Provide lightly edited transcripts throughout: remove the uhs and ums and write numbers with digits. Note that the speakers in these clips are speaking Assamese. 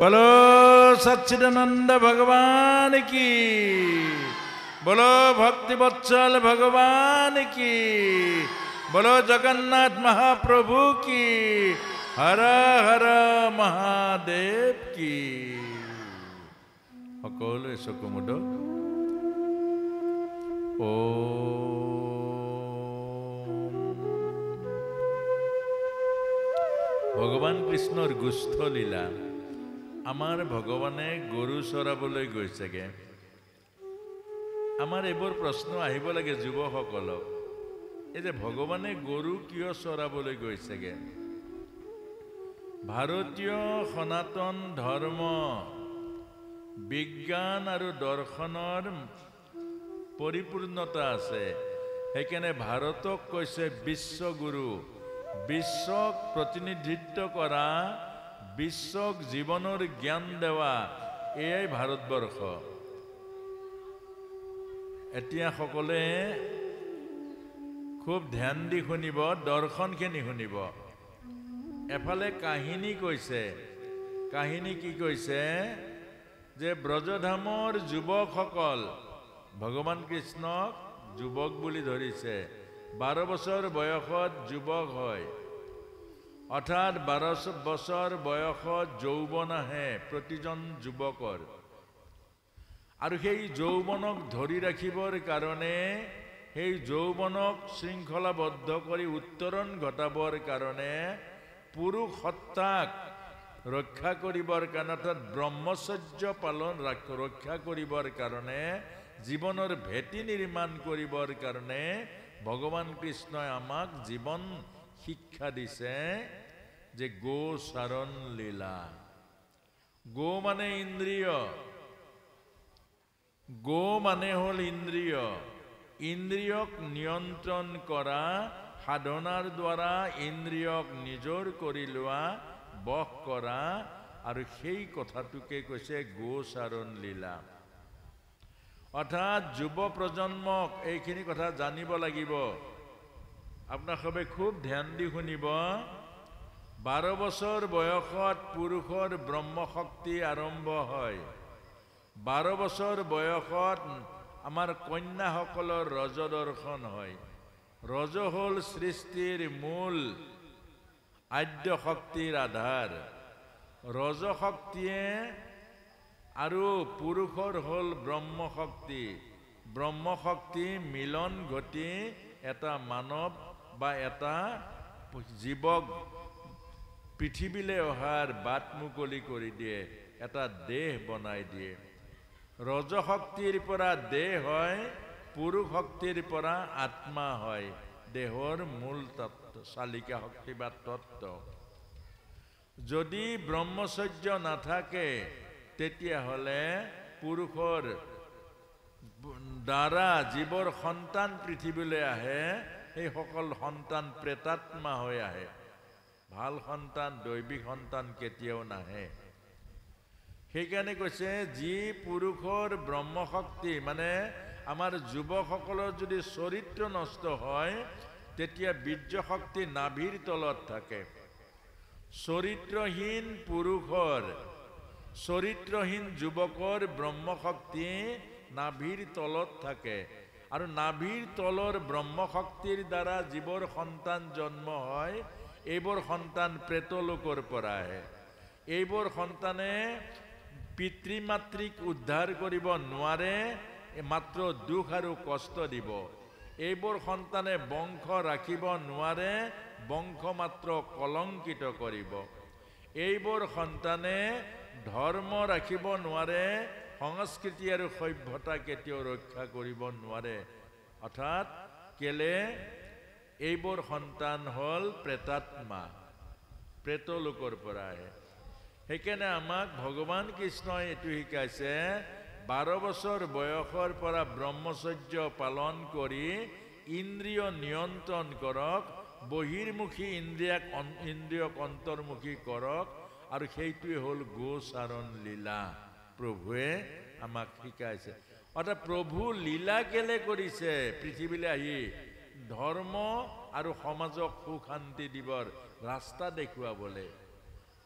बोलो सच्चिदानंद भगवान की, बोलो भक्ति वत्सल भगवान की, बोलो जगन्नाथ महाप्रभु की, हर हर महादेव की। সকলে চকুমুদ ভগৱান কৃষ্ণৰ গুস্থ লীলা। আমাৰ ভগৱানে গৰু চৰাবলৈ গৈছেগে। আমাৰ এইবোৰ প্ৰশ্ন আহিব লাগে যুৱকসকলক, এই যে ভগৱানে গৰু কিয় চৰাবলৈ গৈছেগে? ভাৰতীয় সনাতন ধৰ্ম বিজ্ঞান আৰু দৰ্শনৰ পৰিপূৰ্ণতা আছে, সেইকাৰণে ভাৰতক কৈছে বিশ্বগুৰু। বিশ্বক প্ৰতিনিধিত্ব কৰা, বিশ্বক জীৱনৰ জ্ঞান দেৱা, এয়াই ভাৰতবৰ্ষ। এতিয়া সকলে খুব ধ্যান দি শুনিব, দৰ্শনখিনি শুনিব। এফালে কাহিনী কৈছে, কাহিনী কি কৈছে যে ব্ৰজধামৰ যুৱকসকল, ভগৱান কৃষ্ণক যুৱক বুলি ধৰিছে। 12 বছৰ বয়সত যুৱক হয়, অৰ্থাৎ 12 বছৰ বয়সত যৌৱন আহে প্ৰতিজন যুৱকৰ। আৰু সেই যৌৱনক ধৰি ৰাখিবৰ কাৰণে, সেই যৌৱনক শৃংখলাবদ্ধ কৰি উত্তৰণ ঘটাবৰ কাৰণে, পুৰুষ সত্তাক ৰক্ষা কৰিবৰ কাৰণে, অৰ্থাৎ ব্ৰহ্মচৰ্য পালন ৰক্ষা কৰিবৰ কাৰণে, জীৱনৰ ভেটি নিৰ্মাণ কৰিবৰ কাৰণে ভগৱান কৃষ্ণই আমাক জীৱন শিক্ষা দিছে যে গোচাৰণ লীলা। গো মানে ইন্দ্ৰিয়, গো মানে হ'ল ইন্দ্ৰিয়। ইন্দ্ৰিয়ক নিয়ন্ত্ৰণ কৰা, সাধনাৰ দ্বাৰা ইন্দ্ৰিয়ক নিজৰ কৰি লোৱা, বশ কৰা, আৰু সেই কথাটোকে কৈছে গোচাৰণ লীলা। অৰ্থাৎ যুৱ প্ৰজন্মক এইখিনি কথা জানিব লাগিব। আপোনাক সবে খুব ধ্যান দি শুনিব। 12 বছৰ বয়সত পুৰুষৰ ব্ৰহ্মশক্তি আৰম্ভ হয়। 12 বছৰ বয়সত আমাৰ কন্যাসকলৰ ৰজ দৰ্শন হয়। ৰজ হ'ল সৃষ্টিৰ মূল, আদ্য শক্তিৰ আধাৰ। ৰজ শক্তিয়ে আৰু পুৰুষৰ হ'ল ব্ৰহ্মশক্তি। ব্ৰহ্মশক্তি মিলন ঘটি এটা মানৱ বা এটা জীৱক পৃথিৱীলৈ অহাৰ বাট মুকলি কৰি দিয়ে, এটা দেহ বনাই দিয়ে। ৰজ শক্তিৰ পৰা দেহ হয়, পুৰুষ শক্তিৰ পৰা আত্মা হয়, দেহৰ মূল তত্ত্ব, চালিকা শক্তি বা তত্ত্ব। যদি ব্ৰহ্মচৰ্য নাথাকে তেতিয়াহ'লে পুৰুষৰ দ্বাৰা যিবোৰ সন্তান পৃথিৱীলৈ আহে, সেই সকল সন্তান প্ৰেতাত্মা হৈ আহে। ভাল সন্তান, দৈবিক সন্তান কেতিয়াও নাহে। সেইকাৰণে কৈছে যি পুৰুষৰ ব্ৰহ্মশক্তি, মানে আমাৰ যুৱকসকলৰ যদি চৰিত্ৰ নষ্ট হয়, তেতিয়া বীৰ্য শক্তি নাভিৰ তলত থাকে। চৰিত্ৰহীন পুৰুষৰ, চৰিত্ৰহীন যুৱকৰ ব্ৰহ্মশক্তি নাভিৰ তলত থাকে। আৰু নাভিৰ তলৰ ব্ৰহ্মশক্তিৰ দ্বাৰা যিবোৰ সন্তান জন্ম হয়, এইবোৰ সন্তান প্ৰেতলোকৰ পৰা আহে। এইবোৰ সন্তানে পিতৃ মাতৃক উদ্ধাৰ কৰিব নোৱাৰে, মাত্ৰ দুখ আৰু কষ্ট দিব। এইবোৰ সন্তানে বংশ ৰাখিব নোৱাৰে, বংশ মাত্ৰ কলংকিত কৰিব। এইবোৰ সন্তানে ধৰ্ম ৰাখিব নোৱাৰে, সংস্কৃতি আৰু সভ্যতা কেতিয়াও ৰক্ষা কৰিব নোৱাৰে। অৰ্থাৎ কেলে এইবোৰ সন্তান হ'ল প্ৰেতাত্মা, প্ৰেতলোকৰ পৰা আহে। সেইকাৰণে আমাক ভগৱান কৃষ্ণই এইটো শিকাইছে, 12 বছৰ বয়সৰ পৰা ব্ৰহ্মচৰ্য পালন কৰি ইন্দ্ৰিয় নিয়ন্ত্ৰণ কৰক, বহিৰ্মুখী ইন্দ্ৰিয়ক অন্তৰ্মুখী কৰক, আৰু সেইটোৱে হ'ল গোচাৰণ লীলা। প্ৰভুৱে আমাক শিকাইছে। অৰ্থাৎ প্ৰভু লীলা কেলে কৰিছে? পৃথিৱীলৈ আহি ধৰ্ম আৰু সমাজক সুখ শান্তি দিবৰ ৰাস্তা দেখুৱাবলৈ।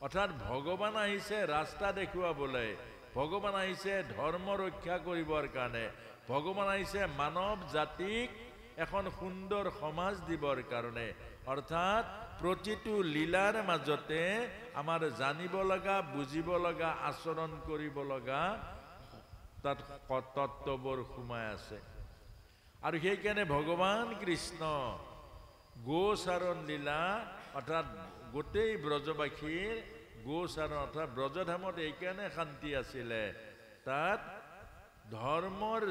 অৰ্থাৎ ভগৱান আহিছে ৰাস্তা দেখুৱাবলৈ, ভগৱান আহিছে ধৰ্ম ৰক্ষা কৰিবৰ কাৰণে, ভগৱান আহিছে মানৱ জাতিক এখন সুন্দৰ সমাজ দিবৰ কাৰণে। অৰ্থাৎ প্ৰতিটো লীলাৰ মাজতে আমাৰ জানিব লগা, বুজিব লগা, আচৰণ কৰিব লগা তাত তত্ত্ববোৰ সোমাই আছে। আৰু সেইকাৰণে ভগৱান কৃষ্ণ গোচাৰণ লীলা অৰ্থাৎ গোটেই ব্ৰজবাসীৰ গোচাৰণ অৰ্থাৎ ব্ৰজধামত এইকাৰণে শান্তি আছিলে, তাত ধৰ্মৰ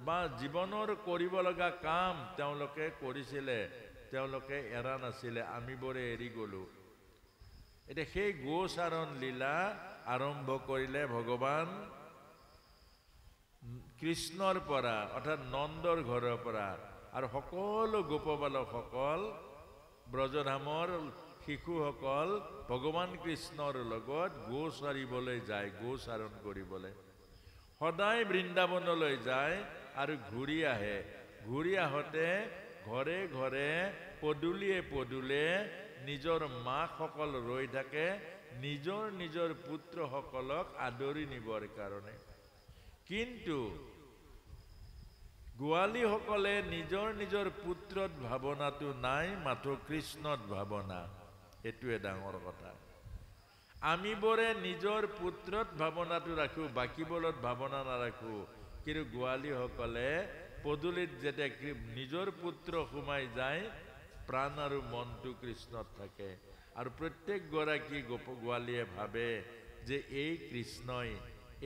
বা জীৱনৰ কৰিব লগা কাম তেওঁলোকে কৰিছিলে, তেওঁলোকে এৰা নাছিলে, আমিবোৰে এৰি গলো। এতিয়া সেই গোচাৰণ লীলা আৰম্ভ কৰিলে ভগৱান কৃষ্ণৰ পৰা অৰ্থাৎ নন্দৰ ঘৰৰ পৰা। আৰু সকলো গোপবালকসকল ব্ৰজধামৰ শিশুসকল ভগৱান কৃষ্ণৰ লগত গোচাৰিবলৈ যায়, গোচাৰণ কৰিবলৈ সদায় বৃন্দাবনলৈ যায় আৰু ঘূৰি আহে। ঘূৰি আহোঁতে ঘৰে ঘৰে পদূলিয়ে পদূলিয়ে নিজৰ মাকসকল ৰৈ থাকে নিজৰ নিজৰ পুত্ৰসকলক আদৰি নিবৰ কাৰণে। কিন্তু গোৱালীসকলে নিজৰ নিজৰ পুত্ৰত ভাৱনাটো নাই, মাথো কৃষ্ণত ভাৱনা। এইটোৱে ডাঙৰ কথা। আমিবোৰে নিজৰ পুত্ৰত ভাৱনাটো ৰাখো, বাকীবোৰত ভাৱনা নাৰাখো। কিন্তু গোৱালীসকলে পদূলিত যেতিয়া নিজৰ পুত্ৰ সোমাই যায় প্ৰাণ আৰু মনটো কৃষ্ণত থাকে। আৰু প্ৰত্যেকগৰাকী গোৱালীয়ে ভাবে যে এই কৃষ্ণই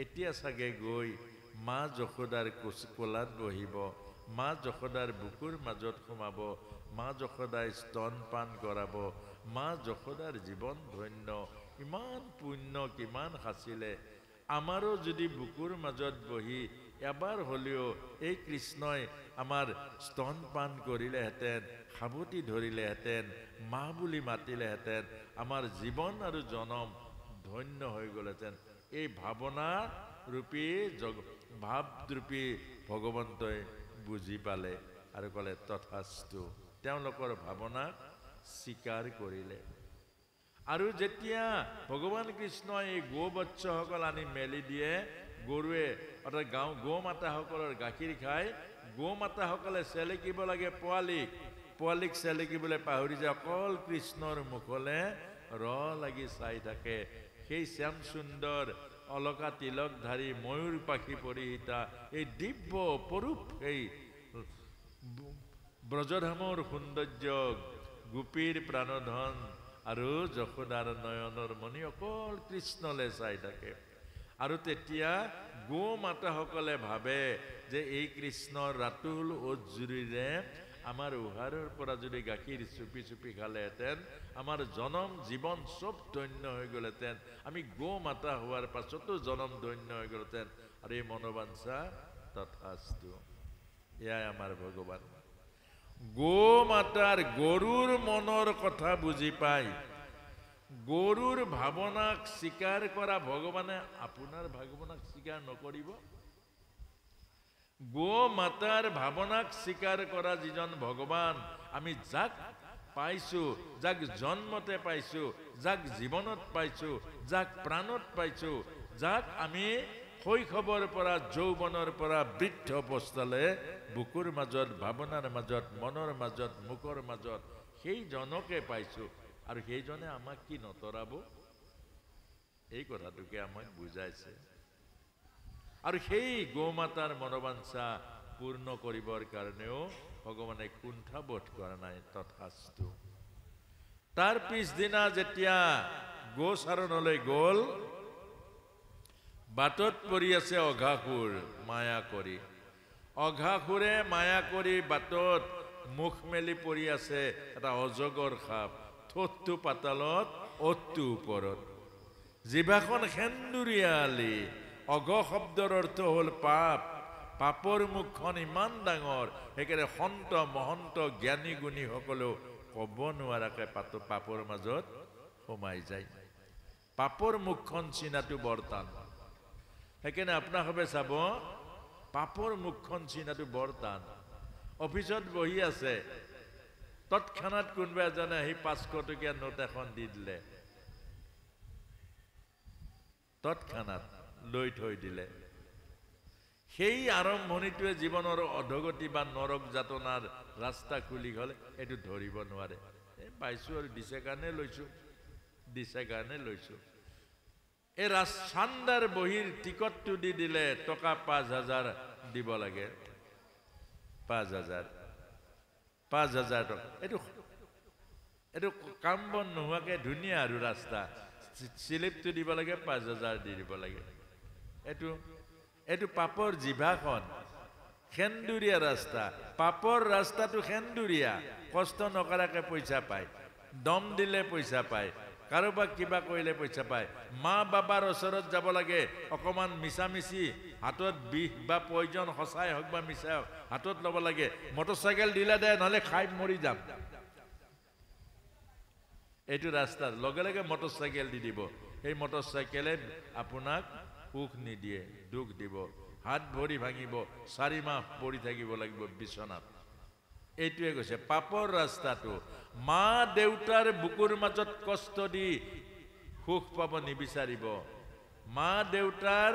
এতিয়া চাগে গৈ মা যশোদাৰ কোলাত বহিব, মা যশোদাৰ বুকুৰ মাজত সোমাব, মা যশোদাই স্তনপান কৰাব, মা যশোদাৰ জীৱন ধন্য। ইমান পুণ্য কিমান সাঁচিলে, আমাৰো যদি বুকুৰ মাজত বহি এবাৰ হ'লেও এই কৃষ্ণই আমাৰ স্তনপান কৰিলেহেঁতেন, সাৱটি ধৰিলেহেঁতেন, মা বুলি মাতিলেহেঁতেন, আমাৰ জীৱন আৰু জনম ধন্য হৈ গ'লহেঁতেন। এই ভাৱনা ৰূপী ভাৱৰূপী ভগৱন্তই বুজি পালে আৰু ক'লে তথাস্তু। তেওঁলোকৰ ভাৱনাক স্বীকাৰ কৰিলে। আৰু যেতিয়া ভগৱান কৃষ্ণই এই গোবৎসসকল আনি মেলি দিয়ে, গৰুৱে অৰ্থাৎ গৌ মাতাসকলৰ গাখীৰ খাই গৌ মাতাসকলে চেলেকিব লাগে পোৱালিক চেলেকিবলৈ পাহৰি যায়, অকল কৃষ্ণৰ মুখলে লাগি চাই থাকে। সেই শ্যাম সুন্দৰ অলকা তিলকধাৰী ময়ূৰ পাখি পৰিহিতা এই দিব্য অপৰূপ সেই ব্ৰজধামৰ সৌন্দৰ্য, গোপীৰ প্ৰাণধন আৰু যশোদাৰ নয়নৰ মণি অকল কৃষ্ণলে চাই থাকে। আৰু তেতিয়া গো মাতাসকলে ভাবে যে এই কৃষ্ণৰ ৰাতুল ওজজুৰিৰে আমাৰ উহাৰৰ পৰা যদি গাখীৰ চুপি চুপি খালেহেঁতেন আমাৰ জনম জীৱন চব ধন্য হৈ গ'লহেঁতেন, আমি গো মাতা হোৱাৰ পাছতো জনম ধন্য হৈ গ'লহেঁতেন। আৰু এই মনোবাঞ্ছা তথাস্তু। এয়াই আমাৰ ভগৱান। গো মাতাৰ গৰুৰ মনৰ কথা বুজি পাই গৰুৰ ভাৱনাক স্বীকাৰ কৰা ভগৱানে আপোনাৰ ভাৱনাক স্বীকাৰ নকৰিব? গো মাতাৰ ভাৱনাক স্বীকাৰ কৰা যিজন ভগৱান, আমি যাক পাইছো, যাক জন্মতে পাইছো, যাক জীৱনত পাইছো, যাক প্ৰাণত পাইছো, যাক আমি শৈশৱৰ পৰা যৌৱনৰ পৰা বৃদ্ধ অৱস্থালে বুকুৰ মাজত, ভাৱনাৰ মাজত, মনৰ মাজত, মুখৰ মাজত সেইজনকে পাইছো। আৰু সেইজনে আমাক কি নতৰাব? এই কথাটোকে আমাক বুজাইছে। আৰু সেই গৌমাতাৰ মনোবাঞ্ছা পূৰ্ণ কৰিবৰ কাৰণেও ভগৱানে কুণ্ঠাবোধ কৰা নাই, তথাস্তু। তাৰ পিছদিনা যেতিয়া গোচাৰণলৈ গ'ল, বাটত পৰি আছে অঘাসুৰ মায়া কৰি। অঘাসুৰে মায়া কৰি বাটত মুখ মেলি পৰি আছে এটা অজগৰ সাপ, ঠোঁটটো পাতালত, ওঠটো ওপৰত, জিভাখন সেন্দুৰীয়ালি। অঘ শব্দৰ অৰ্থ হ'ল পাপ। পাপৰ মুখখন ইমান ডাঙৰ, সেইকাৰণে সন্ত মহন্ত জ্ঞানী গুণী সকলেও ক'ব নোৱাৰাকে পাপৰ মাজত সোমাই যায়। পাপৰ মুখখন চিনাটো বৰ টান। সেইকাৰণে আপোনালোকে চাব, পাপৰ মুখখন চিনাটো বৰ টান। অফিচত বহি আছে, তৎক্ষণাৎ কোনোবা এজনে আহি 500 টকীয়া নোট এখন দি দিলে, তৎক্ষণাত লৈ থৈ দিলে সেই আৰম্ভণিটোৱে জীৱনৰ অধগতি বা নৰক যাতনাৰ ৰাস্তা খুলি গ'লে এইটো ধৰিব নোৱাৰে পাইছোঁ আৰু দিছে কাৰণে লৈছোঁ এই চান্দাৰ বহীৰ টিকটটো দি দিলে টকা 5,000 দিব লাগে 5,000 টকা এইটো কাম বন নোহোৱাকে ধুনীয়া আৰু ৰাস্তা স্লিপটো দিব লাগে 5,000 দি দিব লাগে এইটো পাপৰ জিভাখন খেন্দুৰীয়া ৰাস্তা পাপৰ ৰাস্তাটো খেন্দুৰীয়া কষ্ট নকৰাকে পইচা পায় দম দিলে পইচা পায় কাৰোবাক কিবা কৰিলে পইচা পায় মা বাবাৰ ওচৰত যাব লাগে অকমান মিছামিছি হাতত বিষ বা পয়জন সঁচাই হওক বা মিছা হওক হাতত ল'ব লাগে মটৰচাইকেল দিলে দে নহ'লে খাই মৰি যাম এইটো ৰাস্তাত লগে লগে মটৰচাইকেল দি দিব সেই মটৰচাইকেলে আপোনাক সুখ নিদিয়ে দুখ দিব হাত ভৰি ভাঙিব 4 মাহ পৰি থাকিব লাগিব বিছনাত এইটোৱে কৈছে পাপৰ ৰাস্তাটো মা দেউতাৰ বুকুৰ মাজত কষ্ট দি সুখ পাব নিবিচাৰিব মা দেউতাৰ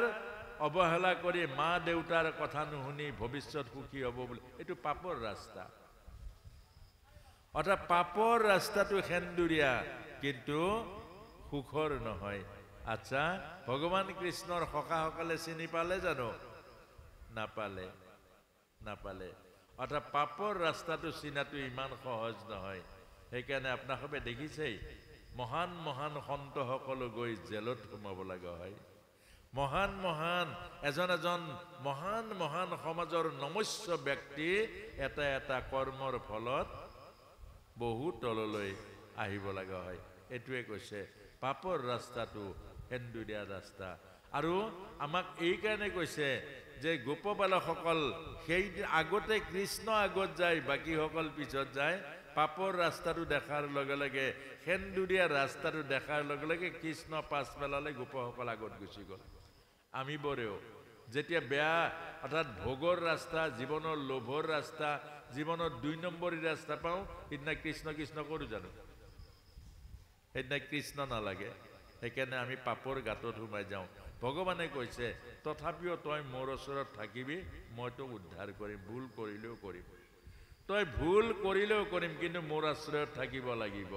অৱহেলা কৰি মা দেউতাৰ কথা নুশুনি ভৱিষ্যত সুখী হ'ব বুলি এইটো পাপৰ ৰাস্তা অৰ্থাৎ পাপৰ ৰাস্তাটো সেন্দুৰীয়া কিন্তু সুখৰ নহয় আচ্ছা ভগৱান কৃষ্ণৰ সখাসকলে চিনি পালে জানো নাপালে অৰ্থাৎ পাপৰ ৰাস্তাটো চিনাটো ইমান সহজ নহয় সেইকাৰণে আপোনালোকে দেখিছেই মহান সন্তসকলো গৈ জেলত সোমাব লগা হয় মহান এজন মহান সমাজৰ নমস্য ব্যক্তি এটা কৰ্মৰ ফলত বহু তললৈ আহিব লগা হয় এইটোৱে কৈছে পাপৰ ৰাস্তাটো সেন্দুৰীয়া ৰাস্তা আৰু আমাক এই কাৰণে কৈছে যে গোপবালকসকল সেই আগতে কৃষ্ণ আগত যায় বাকীসকল পিছত যায় পাপৰ ৰাস্তাটো দেখাৰ লগে লগে সেন্দুৰীয়া ৰাস্তাটো দেখাৰ লগে লগে কৃষ্ণ পাছ পেলালে গোপসকল আগত গুচি গ'ল আমি বৰেও যেতিয়া বেয়া অৰ্থাৎ ভোগৰ ৰাস্তা জীৱনৰ লোভৰ ৰাস্তা জীৱনৰ 2 নম্বৰী ৰাস্তা পাওঁ সেইদিনা কৃষ্ণ কৰোঁ জানো সেইদিনা কৃষ্ণ নালাগে সেইকাৰণে আমি পাপৰ গাঁতত সোমাই যাওঁ ভগৱানে কৈছে তথাপিও তই মোৰ ওচৰত থাকিবি মই তোক উদ্ধাৰ কৰিম ভুল কৰিলেও কৰিম তই ভুল কৰিলেও কৰিম কিন্তু মোৰ আশ্ৰয়ত থাকিব লাগিব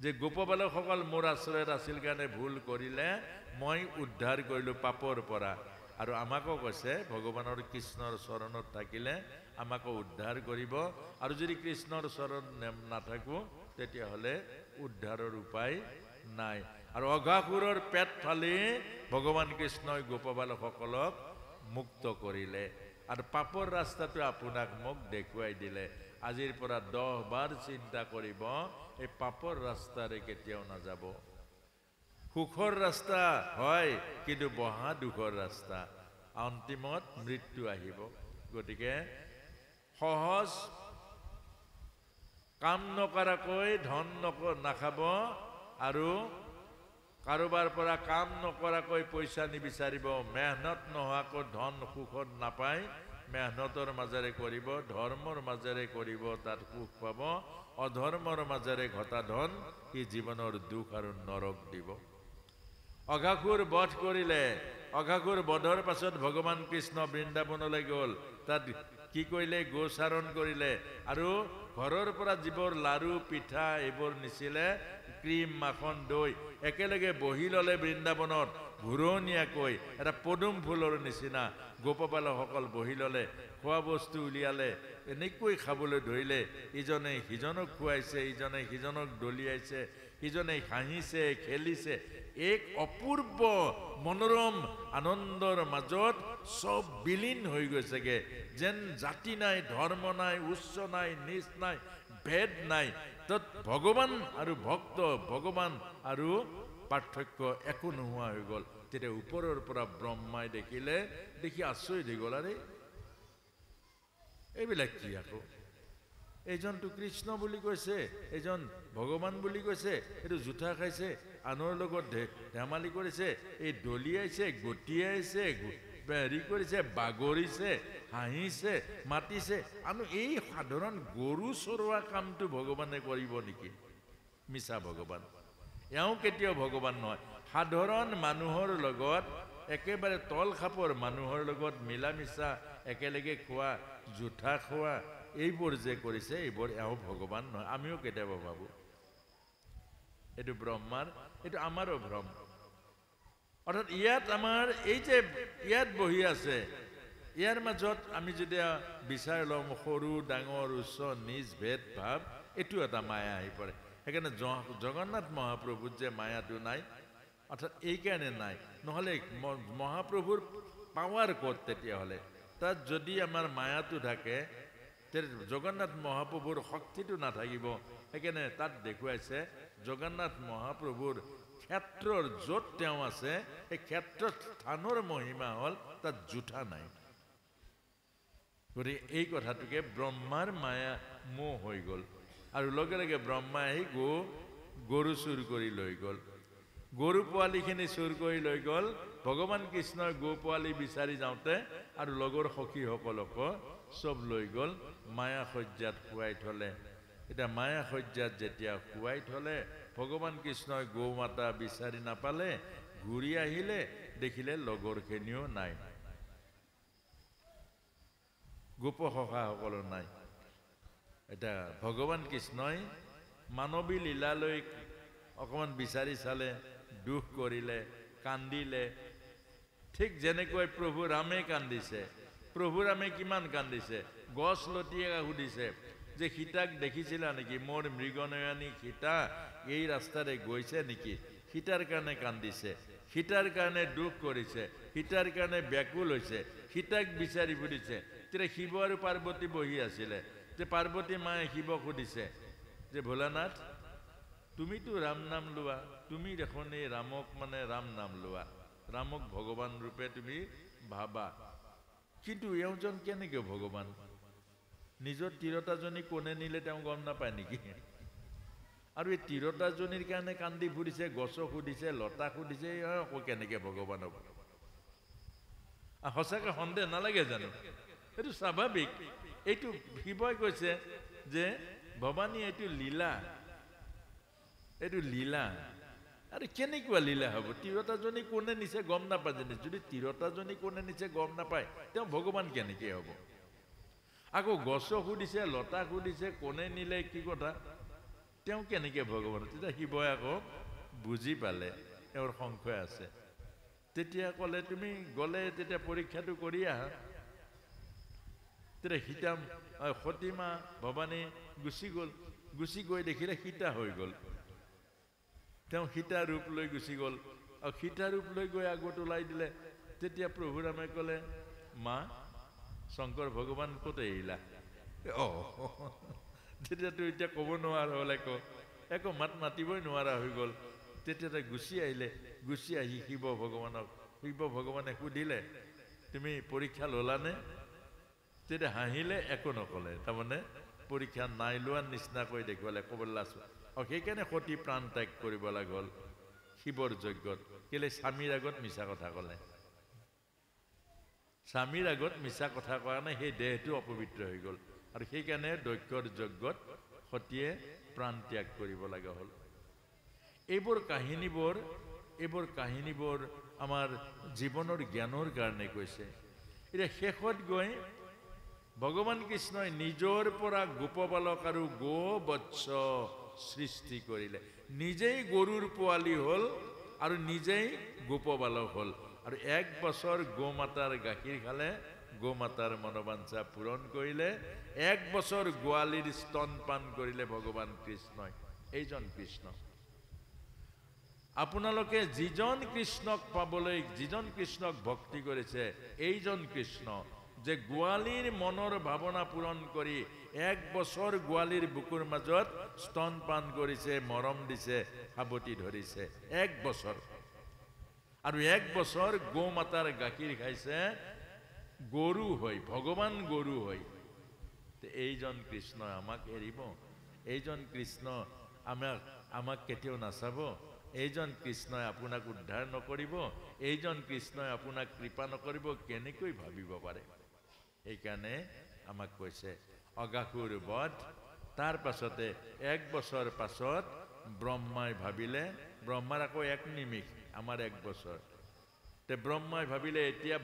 যে গোপবালকসকল মোৰ আশ্ৰয়ত আছিল কাৰণে ভুল কৰিলে মই উদ্ধাৰ কৰিলোঁ পাপৰ পৰা আৰু আমাকো কৈছে ভগৱানৰ কৃষ্ণৰ চৰণত থাকিলে আমাকো উদ্ধাৰ কৰিব আৰু যদি কৃষ্ণৰ চৰণ নাথাকো তেতিয়াহ'লে উদ্ধাৰৰ উপায় নাই আৰু অঘাসুৰৰ পেট ফালি ভগৱান কৃষ্ণই গোপবালকসকলক মুক্ত কৰিলে আৰু পাপৰ ৰাস্তাটো আপোনাক মোক দেখুৱাই দিলে আজিৰ পৰা 10 বাৰ চিন্তা কৰিব এই পাপৰ ৰাস্তাৰে কেতিয়াও নাযাব সুখৰ ৰাস্তা হয় কিন্তু বহা দুখৰ ৰাস্তা অন্তিমত মৃত্যু আহিব গতিকে সহজ কাম নকৰাকৈ ধন নাখাব আৰু কাৰোবাৰ পৰা কাম নকৰাকৈ পইচা নিবিচাৰিব মেহনত নোহোৱাকৈ ধন সুখত নাপায় মেহনতৰ মাজেৰে কৰিব ধৰ্মৰ মাজেৰে কৰিব তাত সুখ পাব অধৰ্মৰ মাজেৰে ঘটা ধন ই জীৱনৰ দুখ আৰু নৰক দিব অঘাসুৰ বধ কৰিলে অঘাসুৰ বধৰ পাছত ভগৱান কৃষ্ণ বৃন্দাবনলৈ গ'ল তাত কি কৰিলে গোচাৰণ কৰিলে আৰু ঘৰৰ পৰা যিবোৰ লাৰু পিঠা এইবোৰ নিছিলে ক্ৰীম মাখন দৈ একেলগে বহি ল'লে বৃন্দাবনত ঘূৰণীয়াকৈ এটা পদুম ফুলৰ নিচিনা গোপবালকসকল বহি ল'লে খোৱা বস্তু উলিয়ালে এনেকৈ খাবলৈ ধৰিলে ইজনে সিজনক খুৱাইছে ইজনে সিজনক দলিয়াইছে ইজনে হাঁহিছে খেলিছে এক অপূৰ্ব মনোৰম আনন্দৰ মাজত সব বিলীন হৈ গৈছেগে যেন জাতি নাই ধৰ্ম নাই উচ্চ নাই নিচ নাই ভেদ নাই তত ভগৱান আৰু ভক্ত ভগৱান আৰু পাৰ্থক্য একো নোহোৱা হৈ গ'ল তেতিয়া ওপৰৰ পৰা ব্ৰহ্মাই দেখি আচৰিত হৈ গ'ল আৰে এইবিলাক কি আকৌ এইজনটো কৃষ্ণ বুলি কৈছে এইজন ভগৱান বুলি কৈছে এইটো জোঠা খাইছে আনৰ লগত ধেমালি কৰিছে এই দলিয়াইছে গটিয়াইছে হেৰি কৰিছে বাগৰিছে হাঁহিছে মাতিছে আৰু এই সাধাৰণ গৰু চৰোৱা কামটো ভগৱানে কৰিব নেকি মিছা ভগৱান এওঁ কেতিয়াও ভগৱান নহয় সাধাৰণ মানুহৰ লগত একেবাৰে তল খাপৰ মানুহৰ লগত মিলা মিছা একেলগে খোৱা জুঠা খোৱা এইবোৰ যে কৰিছে এইবোৰ এওঁ ভগৱান নহয় আমিও কেতিয়াবা ভাবো এইটো ব্ৰহ্মাৰ এইটো আমাৰো ভ্ৰম অৰ্থাৎ ইয়াত আমাৰ এই যে ইয়াত বহি আছে ইয়াৰ মাজত আমি যেতিয়া বিচাৰ লম সৰু ডাঙৰ উচ্চ নিজ ভেদ ভাৱ এইটো এটা মায়া আহি পৰে সেইকাৰণে জগন্নাথ মহাপ্ৰভুৰ যে মায়াটো নাই অৰ্থাৎ এইকাৰণে নাই নহ'লে মহাপ্ৰভুৰ পাৱাৰ ক'ত তেতিয়াহ'লে তাত যদি আমাৰ মায়াটো থাকে জগন্নাথ মহাপ্ৰভুৰ শক্তিটো নাথাকিব সেইকাৰণে তাত দেখুৱাইছে জগন্নাথ মহাপ্ৰভুৰ ক্ষেত্ৰৰ য'ত তেওঁ আছে এই ক্ষেত্ৰত স্থানৰ মহিমা হ'ল তাত জুঠা নাই গতিকে এই কথাটোকে ব্ৰহ্মাৰ মায়া মোহ হৈ গ'ল আৰু লগে লগে ব্ৰহ্মা আহি গৰু চুৰ কৰি লৈ গ'ল গৰু পোৱালিখিনি চুৰ কৰি লৈ গ'ল ভগৱান কৃষ্ণই গো পোৱালি বিচাৰি যাওঁতে আৰু লগৰ সখীসকলকো চব লৈ গ'ল মায়া সজ্জাত শুৱাই থলে এতিয়া মায়া সজ্জাত যেতিয়া শুৱাই থলে ভগৱান কৃষ্ণই গৌ মাতা বিচাৰি নাপালে ঘূৰি আহিলে দেখিলে লগৰখিনিও নাই গোপসখাসকলো নাই এটা ভগৱান কৃষ্ণই মানৱী লীলালৈ অকণমান বিচাৰি চালে দুখ কৰিলে কান্দিলে ঠিক যেনেকৈ প্ৰভু ৰামে কান্দিছে প্ৰভু ৰামে কিমান কান্দিছে গছ লতিয়ে সুধিছে যে সীতাক দেখিছিলা নেকি মোৰ মৃগনয়নী সীতা এই ৰাস্তাৰে গৈছে নেকি সীতাৰ কাৰণে কান্দিছে সীতাৰ কাৰণে দুখ কৰিছে সীতাৰ কাৰণে ব্যাকুল হৈছে সীতাক বিচাৰি ফুৰিছে তেতিয়া শিৱ আৰু পাৰ্বতী বহি আছিলে যে পাৰ্বতী মায়ে শিৱক সুধিছে যে ভোলানাথ তুমিতো ৰাম নাম লোৱা তুমি দেখোন এই ৰামক মানে ৰাম নাম লোৱা ৰামক ভগৱান ৰূপে তুমি ভাবা কিন্তু এওঁজন কেনেকৈ ভগৱান নিজৰ তিৰোতাজনী কোনে নিলে তেওঁ গম নাপায় নেকি আৰু এই তিৰোতাজনীৰ কাৰণে কান্দি ফুৰিছে গছক সুধিছে লতাক সুধিছে আকৌ কেনেকৈ ভগৱান হ'ব সঁচাকৈ সন্দেহ নালাগে জানো এইটো স্বাভাৱিক এইটো শিৱই কৈছে যে ভৱানী এইটো লীলা আৰু কেনেকুৱা লীলা হ'ব তিৰোতাজনী কোনে নিছে গম নাপায় জানে যদি তিৰোতাজনী কোনে নিছে গম নাপায় তেওঁ ভগৱান কেনেকৈ হ'ব আকৌ গছক সুধিছে লতাক সুধিছে কোনে নিলে কি কথা তেওঁ কেনেকৈ ভগৱান তেতিয়া শিৱই আকৌ বুজি পালে তেওঁৰ সংশয় আছে তেতিয়া ক'লে তুমি গ'লে তেতিয়া পৰীক্ষাটো কৰি আহা তেতিয়া সীতা সতীমা ভৱানী গুচি গৈ দেখিলে সীতা হৈ গ'ল তেওঁ সীতা ৰূপ লৈ গুচি গ'ল আৰু সীতা ৰূপ লৈ গৈ আগত ওলাই দিলে তেতিয়া প্ৰভু ৰামে ক'লে মা শংকৰ ভগৱান ক'ত এৰিলা তেতিয়াতো এতিয়া ক'ব নোৱাৰা হ'ল একো মাত মাতিবই নোৱাৰা হৈ গ'ল তেতিয়া গুচি আহিলে গুচি আহি শিৱ ভগৱানে সুধিলে তুমি পৰীক্ষা ল'লানে তেতিয়া হাঁহিলে একো নক'লে তাৰমানে পৰীক্ষা নাই লোৱাৰ নিচিনাকৈ দেখুৱালে ক'বলৈ লাজ আৰু সেইকাৰণে সতী প্ৰাণ ত্যাগ কৰিব লগা হ'ল শিৱৰ যজ্ঞত কেলে স্বামীৰ আগত মিছা কথা ক'লে স্বামীৰ আগত মিছা কথা কোৱা কাৰণে সেই দেহটো অপবিত্ৰ হৈ গ'ল আৰু সেইকাৰণে দক্ষৰ যজ্ঞত সতীয়ে প্ৰাণ ত্যাগ কৰিব লগা হ'ল এইবোৰ কাহিনীবোৰ আমাৰ জীৱনৰ জ্ঞানৰ কাৰণে কৈছে এতিয়া শেষত গৈ ভগৱান কৃষ্ণই নিজৰ পৰা গোপবালক আৰু গোবৎস সৃষ্টি কৰিলে নিজেই গৰুৰ পোৱালি হ'ল আৰু নিজেই গোপবালক হ'ল আৰু 1 বছৰ গোমাতাৰ গাখীৰ খালে গোমাতাৰ মনোবাঞ্ছা পূৰণ কৰিলে 1 বছৰ গোৱালীৰ স্তনপান কৰিলে ভগৱান কৃষ্ণই এইজন কৃষ্ণ আপোনালোকে যিজন কৃষ্ণক পাবলৈ যিজন কৃষ্ণক ভক্তি কৰিছে এইজন কৃষ্ণ যে গোৱালীৰ মনৰ ভাৱনা পূৰণ কৰি 1 বছৰ গোৱালীৰ বুকুৰ মাজত স্তনপান কৰিছে মৰম দিছে সাৱটি ধৰিছে 1 বছৰ আৰু 1 বছৰ গোমাতাৰ গাখীৰ খাইছে গৰু হৈ ভগৱান গৰু হৈ এইজন কৃষ্ণ আমাক এৰিব এইজন কৃষ্ণ আমাক কেতিয়াও নাচাব এইজন কৃষ্ণই আপোনাক উদ্ধাৰ নকৰিব এইজন কৃষ্ণই আপোনাক কৃপা নকৰিব কেনেকৈ ভাবিব পাৰে এইকাৰণে আমাক কৈছে অগাসুৰ বধ তাৰ পাছতে 1 বছৰ পাছত ব্ৰহ্মাই ভাবিলে ব্ৰহ্মাৰ আকৌ 1 নিমিষ, আমাৰ 1 বছৰ। তে ব্ৰহ্মাই ভাবিলে এতিয়া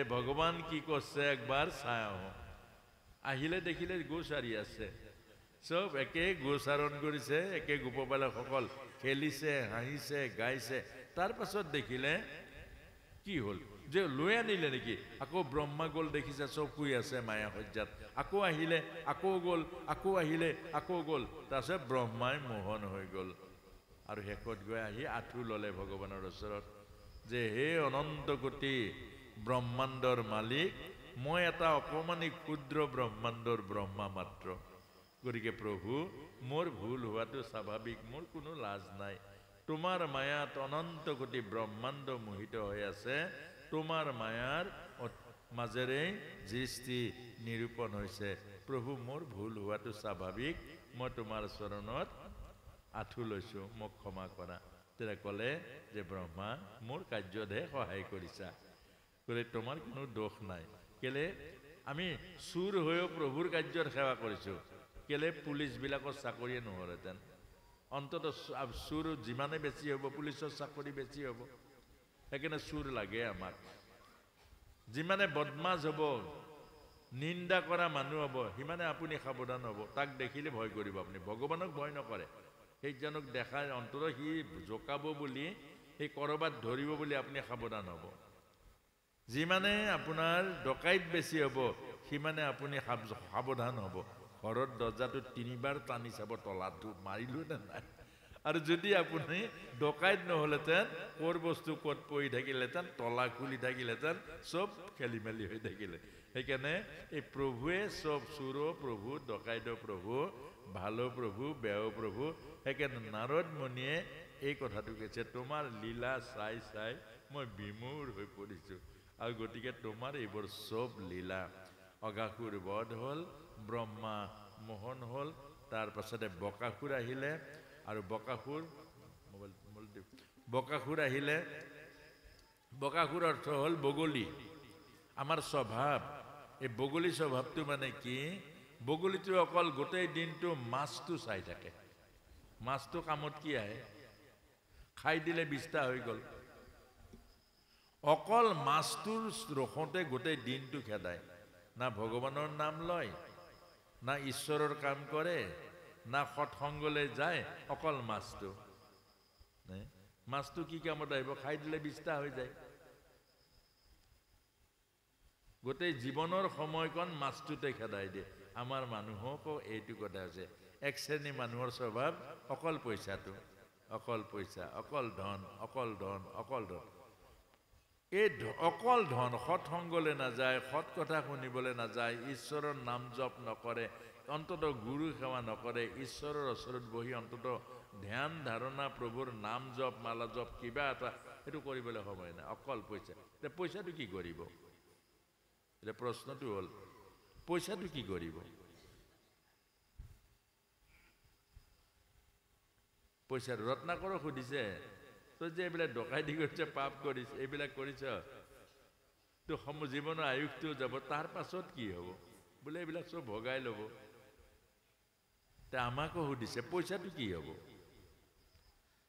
ভগৱান কি কৰছে একবাৰ চাই আহো। আহিলে দেখিলে গোচাৰি আছে, সব একে গোচাৰণ কৰিছে, একে গোপবালকসকল খেলিছে, হাঁহিছে, গাইছে। তাৰ পাছত দেখিলে কি হল, যে লৈ আনিলে নেকি? আকৌ ব্ৰহ্মা গ'ল, দেখিছে চব শুই আছে মায়া সজ্জাত। আকৌ আহিলে, আকৌ গ'ল, আকৌ আহিলে, আকৌ গ'ল। তাৰপিছত ব্ৰহ্মাই মোহন হৈ গ'ল আৰু শেষত গৈ আহি আঁঠু ল'লে ভগৱানৰ ওচৰত, যে হে অনন্ত কোটি ব্ৰহ্মাণ্ডৰ মালিক, মই এটা অকমানি ক্ষুদ্ৰ ব্ৰহ্মাণ্ডৰ ব্ৰহ্মা মাত্ৰ। গতিকে প্ৰভু, মোৰ ভুল হোৱাটো স্বাভাৱিক, মোৰ কোনো লাজ নাই। তোমাৰ মায়াত অনন্ত কোটি ব্ৰহ্মাণ্ড মোহিত হৈ আছে, তোমাৰ মায়াৰ মাজেৰে সৃষ্টি নিৰূপণ হৈছে। প্ৰভু, মোৰ ভুল হোৱাটো স্বাভাৱিক, মই তোমাৰ চৰণত আঁঠু লৈছো, মোক ক্ষমা কৰা। তেতিয়া ক'লে যে ব্ৰহ্মা, মোৰ কাৰ্যতহে সহায় কৰিছা, বোলে তোমাৰ কোনো দোষ নাই। কেলে আমি চুৰ হৈও প্ৰভুৰ কাৰ্যত সেৱা কৰিছো, কেলে পুলিচবিলাকৰ চাকৰিয়ে নহ'লহেঁতেন। অন্তত চুৰ যিমানে বেছি হ'ব, পুলিচৰ চাকৰি বেছি হ'ব। সেইকাৰণে চুৰ লাগে আমাক। যিমানে বদমাছ হ'ব, নিন্দা কৰা মানুহ হ'ব, সিমানে আপুনি সাৱধান হ'ব। তাক দেখিলে ভয় কৰিব আপুনি, ভগৱানক ভয় নকৰে। সেইজনক দেখাৰ অন্তত সি জোকাব বুলি, সেই কৰবাত ধৰিব বুলি আপুনি সাৱধান হ'ব। যিমানে আপোনাৰ ডকাইত বেছি হ'ব, সিমানে আপুনি সাৱধান হ'ব। ঘৰৰ দৰ্জাটো 3 বাৰ টানি চাব, তলাটো মাৰিলো নে নাই। আৰু যদি আপুনি ডকাইত নহ'লেতেন, ক'ৰ বস্তু ক'ত পৰি থাকিলেতেন, তলা খুলি থাকিলেতেন, চব খেলি মেলি হৈ থাকিলে। সেইকাৰণে এই প্ৰভুৱে চব, চুৰ প্ৰভু, ডকাইত প্ৰভু, ভালো প্ৰভু, বেয়াও প্ৰভু। সেইকাৰণে নাৰদ মুনিয়ে এই কথাটো কৈছে, তোমাৰ লীলা চাই চাই মই বিমূঢ় হৈ পৰিছো। আৰু গতিকে তোমাৰ এইবোৰ চব লীলা। অগাসুৰ বধ হ'ল, ব্ৰহ্মা মোহন হ'ল, তাৰ পাছতে বকাসুৰ আহিলে। আৰু বকাসুৰ আহিলে, বকাসুৰ অৰ্থ হ'ল বগলী। আমাৰ স্বভাৱ, এই বগলী স্বভাৱটো মানে কি? বগলীটো অকল গোটেই দিনটো মাছটো চাই থাকে। মাছটো কামত কি আহে? খাই দিলে বিষ্ঠা হৈ গ'ল। অকল মাছটোৰ ৰখোতে গোটেই দিনটো খেদায়। না ভগৱানৰ নাম লয়, না ঈশ্বৰৰ কাম কৰে, না সৎসংগলৈ যায়, অকল মাছটো। মাছটো কি কামত আহিব? খাই দিলে বিষ্ঠা হৈ যায়। গোটেই জীৱনৰ সময়কণ মাছটোতে খেদাই দিয়ে। আমাৰ মানুহকো এইটো কথা আছে। এক শ্ৰেণী মানুহৰ স্বভাৱ অকল পইচাটো, অকল পইচা, অকল ধন, অকল ধন, অকল ধন। এই অকল ধন, সৎসংগলৈ নাযায়, সৎ কথা শুনিবলৈ নাযায়, ঈশ্বৰৰ নাম জপ নকৰে, অন্তত গুৰু সেৱা নকৰে, ঈশ্বৰৰ ওচৰত বহি অন্তত ধ্যান ধাৰণা, প্ৰভুৰ নাম জপ, মালা জপ, কিবা এটা সেইটো কৰিবলৈ সময় নাই, অকল পইচা। এতিয়া পইচাটো কি কৰিব? এতিয়া প্ৰশ্নটো হ'ল, পইচাটো কি কৰিব? পইচা ৰত্নাকৰক সুধিছে, তই যে এইবিলাক ডকাইতি কৰিছ, পাপ কৰিছ, এইবিলাক কৰিছ, তো জীৱনৰ আয়ুসটো যাব, তাৰ পাছত কি হ'ব? বোলে এইবিলাক চব ভগাই ল'ব। তে আমাকো সুধিছে, পইচাটো কি হ'ব?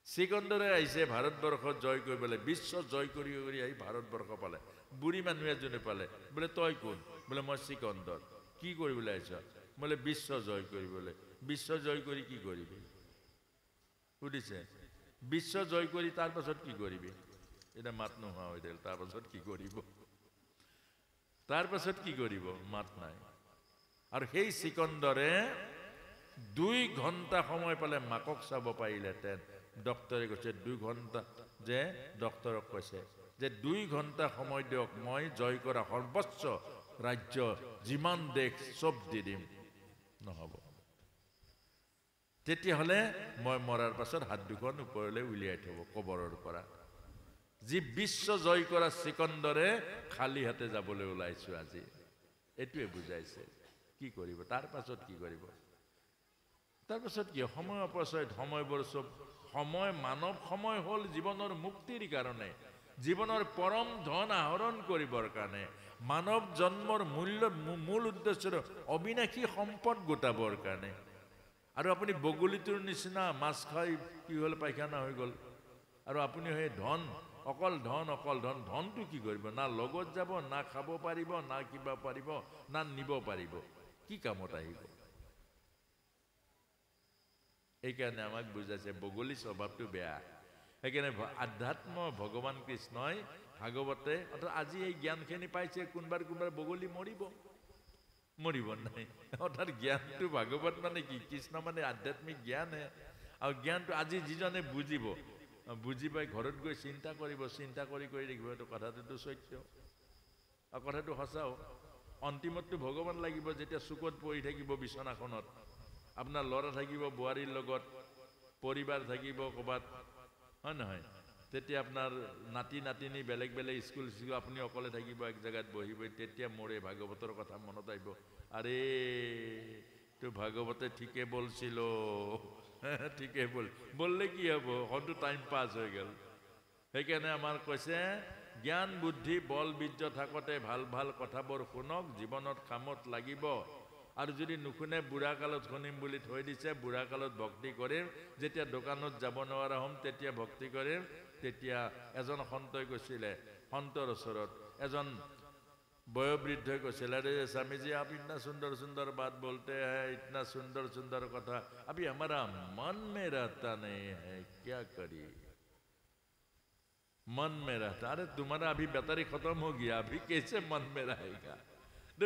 সিকন্দৰে আহিছে ভাৰতবৰ্ষত জয় কৰিবলৈ, বিশ্ব জয় কৰি কৰি আহি ভাৰতবৰ্ষ পালে। বুঢ়ী মানুহ এজনে পালে, বোলে তই কোন? বোলে মই সিকন্দৰ। কি কৰিবলৈ আহিছ? বোলে বিশ্ব জয় কৰিবলৈ। বিশ্ব জয় কৰি কি কৰিবি? সুধিছে, বিশ্ব জয় কৰি তাৰ পাছত কি কৰিবি? এটা মাত নোহোৱা হৈ থাকিল। তাৰ পাছত কি কৰিব? তাৰ পাছত কি কৰিব? মাত নাই। আৰু সেই সিকন্দৰে 2 ঘণ্টা সময় পালে মাকক চাব পাৰিলেহেঁতেন। ডক্টৰে কৈছে 2 ঘণ্টা, যে ডক্টৰক কৈছে যে 2 ঘণ্টা সময় দিয়ক, মই জয় কৰা সৰ্বোচ্চ ৰাজ্য, যিমান দেশ চব দি দিম। নহ'ব। তেতিয়াহ'লে মই মৰাৰ পাছত হাত 2খন ওপৰলৈ উলিয়াই থ'ব কবৰৰ পৰা। যি বিশ্ব জয় কৰা সিকন্দৰে খালী হাতে যাবলৈ ওলাইছো আজি, এইটোৱে বুজাইছে। কি কৰিব? তাৰ পাছত কি কৰিব? তাৰ পাছত কি? সময় অপচয়, সময়বোৰ চব সময়, মানৱ সময় হ'ল জীৱনৰ মুক্তিৰ কাৰণে, জীৱনৰ পৰম ধন আহৰণ কৰিবৰ কাৰণে, মানৱ জন্মৰ মূল উদ্দেশ্য অবিনাশী সম্পদ গোটাবৰ কাৰণে। আৰু আপুনি বগলীটোৰ নিচিনা মাছ খাই কি হ'ল পায়খানা হৈ গ'ল আৰু আপুনি সেই ধন অকল ধন ধনটো কি কৰিব না লগত যাব না খাব পাৰিব না কিবা পাৰিব না নিব পাৰিব কি কামত আহিব এইকাৰণে আমাক বুজাইছে বগলী স্বভাৱটো বেয়া সেইকাৰণে আধ্যাত্ম ভগৱান কৃষ্ণই ভাগৱতে অৰ্থাৎ আজি এই জ্ঞানখিনি পাইছে কোনবাৰ বগলী মৰিব নাই অৰ্থাৎ জ্ঞানটো ভাগৱত মানে কি কৃষ্ণ মানে আধ্যাত্মিক জ্ঞানহে আৰু জ্ঞানটো আজি যিজনে বুজি পাই ঘৰত গৈ চিন্তা কৰিব চিন্তা কৰি দেখিব এইটো কথাটোতো সত্য আৰু কথাটো সঁচাও অন্তিমতটো ভগৱান লাগিব যেতিয়া চুকত পৰি থাকিব বিছনাখনত আপোনাৰ ল'ৰা থাকিব বোৱাৰীৰ লগত পৰিবাৰ থাকিব ক'ৰবাত হয় নহয় তেতিয়া আপোনাৰ নাতি নাতিনী বেলেগ স্কুল আপুনি অকলে থাকিব এক জায়গাত বহিব তেতিয়া মোৰে ভাগৱতৰ কথা মনত আহিব আৰে তো ভাগৱতে ঠিকে বলছিল ঠিকে বললে কি হ'ব হয়তো টাইম পাছ হৈ গ'ল সেইকাৰণে আমাৰ কৈছে জ্ঞান বুদ্ধি বল বীৰ্য থাকোঁতে ভাল কথাবোৰ শুনক জীৱনত কামত লাগিব আৰু যদি নুশুনে বুঢ়া কালত শুনিম বুলি থৈ দিছে বুঢ়া কালত ভক্তি কৰিম যেতিয়া দোকানত যাব নোৱাৰা হ'ম তেতিয়া ভক্তি কৰিম তেতিয়া এজন সন্তই কৈছিলে সন্তৰ ওচৰত এজন বয়োবৃদ্ধই কৈছিল আৰে স্বামীজি आप इतना सुंदर बात बोलते हैं इतना सुंदर कथा अभी हमारा मन में रहता नहीं है क्या करिए मन में रहता अरे तुम्हारा अभी बैटरी खत्म हो गया अभी कैसे मन में रहेगा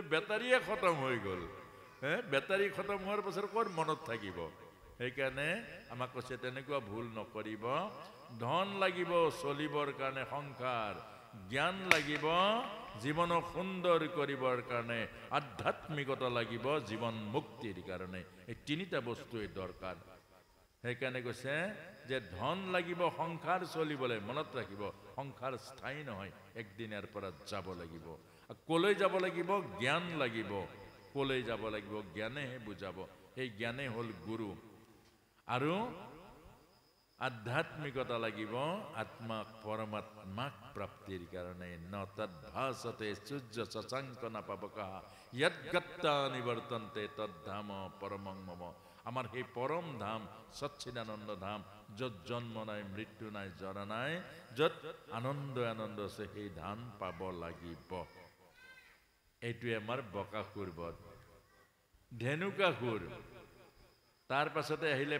बैटरी खत्म हो गल বেটাৰী খতম হোৱাৰ পাছত ক'ত মনত থাকিব সেইকাৰণে আমাক কৈছে তেনেকুৱা ভুল নকৰিব ধন লাগিব চলিবৰ কাৰণে সংসাৰ জ্ঞান লাগিব জীৱনক সুন্দৰ কৰিবৰ কাৰণে আধ্যাত্মিকতা লাগিব জীৱন মুক্তিৰ কাৰণে এই তিনিটা বস্তুই দৰকাৰ সেইকাৰণে কৈছে যে ধন লাগিব সংসাৰ চলিবলৈ মনত ৰাখিব সংসাৰ স্থায়ী নহয় একদিনৰ পৰা যাব লাগিব কলৈ যাব লাগিব জ্ঞান লাগিব কলৈ যাব লাগিব জ্ঞানেহে বুজাব এই জ্ঞানে হ'ল গুৰু আৰু আধ্যাত্মিকতা লাগিব আত্মা পৰমাত্মাক প্ৰাপ্তিৰ কাৰণে নতদ্ভাসতে সূৰ্য শশাঙ্ক নাপাবকা যদ্গত্তা নিবৰ্তন্তে তদ্ধাম পৰমং মম আমাৰ সেই পৰম ধাম সচ্চিদানন্দ ধাম য'ত জন্ম নাই মৃত্যু নাই জৰা নাই য'ত আনন্দ আছে সেই ধাম পাব লাগিব এইটোৱে আমাৰ বকাসুৰ বধ ধেনুকাসুৰ তাৰ পাছতে আহিলে